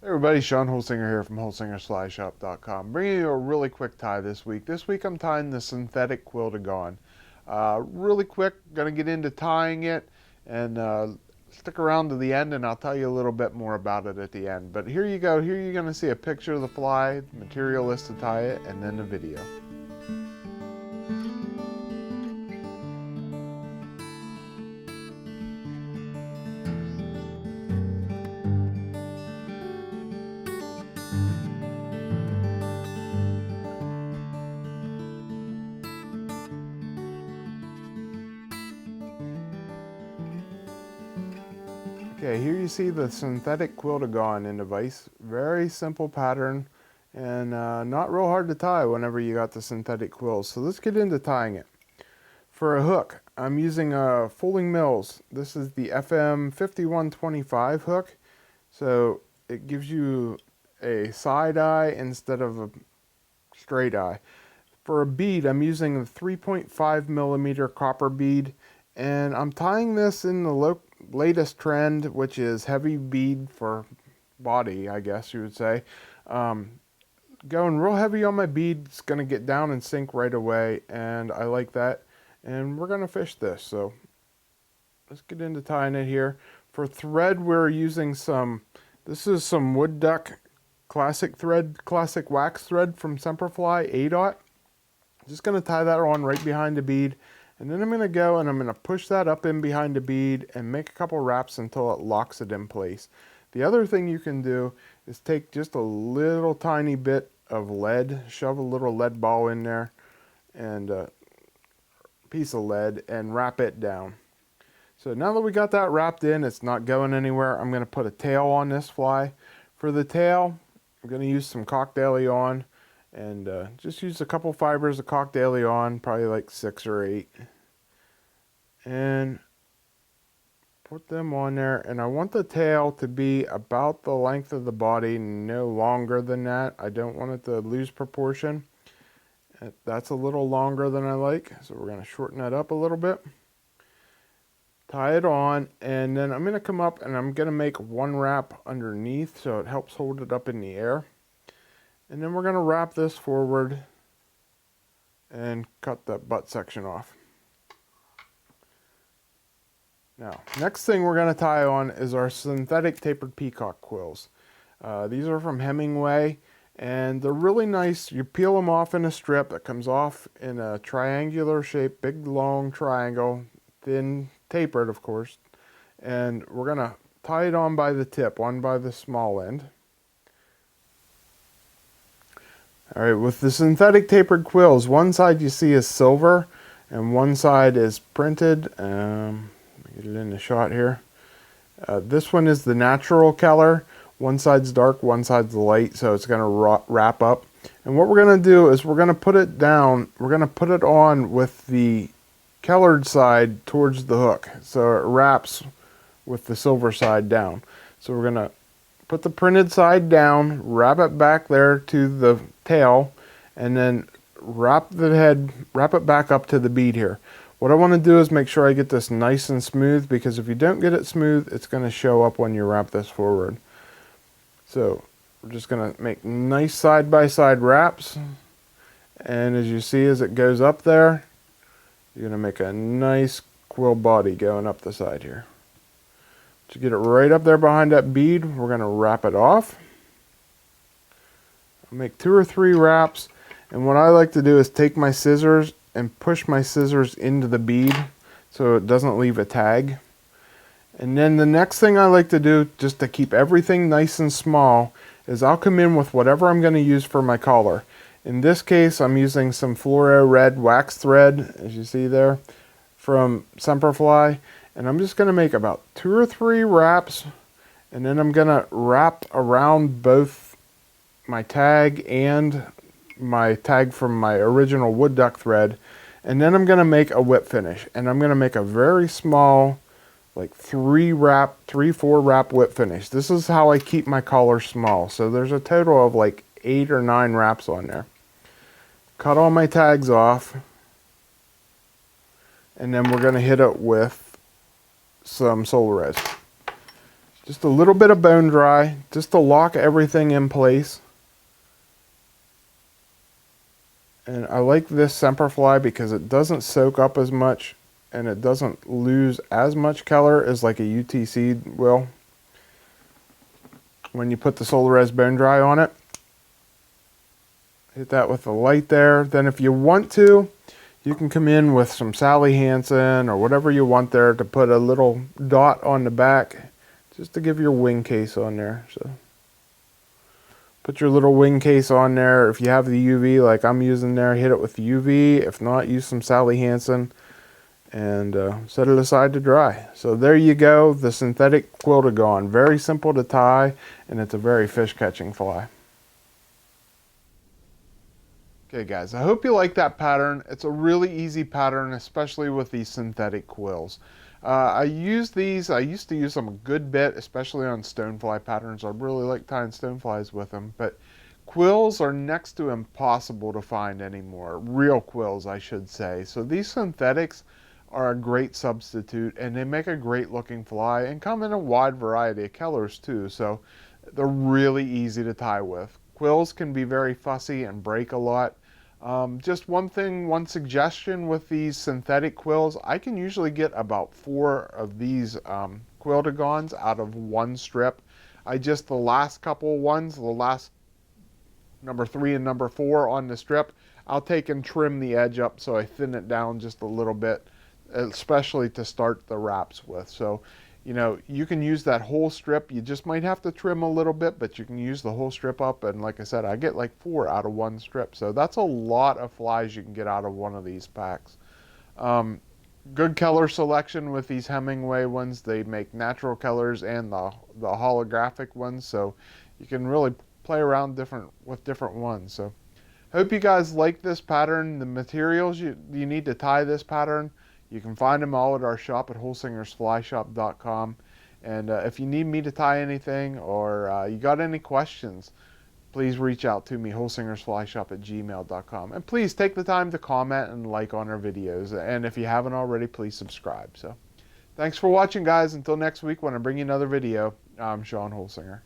Hey everybody, Shawn Holsinger here from HolsingerSlyShop.com. Bringing you a really quick tie this week. This week I'm tying the synthetic Quilldigon. Really quick, gonna get into tying it and stick around to the end and I'll tell you a little bit more about it at the end. But here you go, here you're gonna see a picture of the fly, the material list to tie it, and then the video. Okay, here you see the synthetic Quilldigon in the vise. Very simple pattern and not real hard to tie whenever you got the synthetic quills. So let's get into tying it. For a hook, I'm using Folding Mills. This is the FM 5125 hook. So it gives you a side eye instead of a straight eye. For a bead, I'm using the 3.5 millimeter copper bead. And I'm tying this in the latest trend, which is heavy bead for body, I guess you would say. Going real heavy on my bead, it's going to get down and sink right away, and I like that. And we're going to fish this, so let's get into tying it here. For thread, we're using this is some wood duck classic wax thread from Semperfli 8/0. Just going to tie that on right behind the bead. And then I'm going to go and I'm going to push that up in behind the bead and make a couple wraps until it locks it in place. The other thing you can do is take just a little tiny bit of lead, shove a little lead ball in there and a piece of lead and wrap it down. So now that we got that wrapped in, it's not going anywhere. I'm going to put a tail on this fly. For the tail, I'm going to use some Coq De Leon and just use a couple fibers of Coq De Leon, probably like 6 or 8, and put them on there. And I want the tail to be about the length of the body, no longer than that. I don't want it to lose proportion. That's a little longer than I like, so we're going to shorten that up a little bit. Tie it on, and then I'm going to come up and I'm going to make one wrap underneath so it helps hold it up in the air. And then we're going to wrap this forward and cut that butt section off. Now, next thing we're going to tie on is our synthetic tapered peacock quills. These are from Hemingway, and they're really nice. You peel them off in a strip that comes off in a triangular shape, big long triangle, thin, tapered of course. And we're going to tie it on by the tip, on by the small end. Alright, with the synthetic tapered quills, one side you see is silver and one side is printed. Let me get it in the shot here. This one is the natural color. One side's dark, one side's light, so it's going to wrap up. And what we're going to do is we're going to put it down, we're going to put it on with the colored side towards the hook. So it wraps with the silver side down. So we're going to put the printed side down, wrap it back there to the tail, and then wrap it back up to the bead here. What I want to do is make sure I get this nice and smooth, because if you don't get it smooth, it's going to show up when you wrap this forward. So we're just going to make nice side-by-side wraps, and as you see as it goes up there, you're going to make a nice quill body going up the side here. To get it right up there behind that bead, we're going to wrap it off. I'll make 2 or 3 wraps, and what I like to do is take my scissors and push my scissors into the bead so it doesn't leave a tag. And then the next thing I like to do, just to keep everything nice and small, is I'll come in with whatever I'm going to use for my collar. In this case, I'm using some fluoro red wax thread, as you see there, from Semperfli. And I'm just going to make about 2 or 3 wraps, and then I'm going to wrap around both my tag and my tag from my original wood duck thread, and then I'm going to make a whip finish. And I'm going to make a very small, like 3-4 wrap whip finish. This is how I keep my collar small. So there's a total of like 8 or 9 wraps on there. Cut all my tags off, and then we're going to hit it with some Solarez. Just a little bit of bone dry, just to lock everything in place. And I like this Semperfli because it doesn't soak up as much and it doesn't lose as much color as like a UTC will when you put the Solarez Bone Dry on it. Hit that with the light there. Then if you want to, you can come in with some Sally Hansen or whatever you want there to put a little dot on the back just to give your wing case on there. So put your little wing case on there. If you have the UV like I'm using there, hit it with the UV. If not, use some Sally Hansen and set it aside to dry. So there you go, the synthetic Quilldigon. Very simple to tie, and it's a very fish catching fly. Okay guys, I hope you like that pattern. It's a really easy pattern, especially with these synthetic quills. I used to use them a good bit, especially on stonefly patterns. I really like tying stoneflies with them, but quills are next to impossible to find anymore. Real quills, I should say. So these synthetics are a great substitute, and they make a great looking fly and come in a wide variety of colors too. So they're really easy to tie with. Quills can be very fussy and break a lot. Just one suggestion with these synthetic quills, I can usually get about 4 of these Quilldigons out of one strip. The last couple ones, the last number 3 and number 4 on the strip, I'll take and trim the edge up so I thin it down just a little bit, especially to start the wraps with. So, you know, you can use that whole strip. You just might have to trim a little bit, but you can use the whole strip up. And like I said, I get like 4 out of one strip. So that's a lot of flies you can get out of one of these packs. Good color selection with these Hemingway ones. They make natural colors and the holographic ones. So you can really play around with different ones. So hope you guys like this pattern. The materials you need to tie this pattern, you can find them all at our shop at holsingersflyshop.com. And if you need me to tie anything or you got any questions, please reach out to me, holsingersflyshop@gmail.com. And please take the time to comment and like on our videos. And if you haven't already, please subscribe. So thanks for watching, guys. Until next week when I bring you another video, I'm Shawn Holsinger.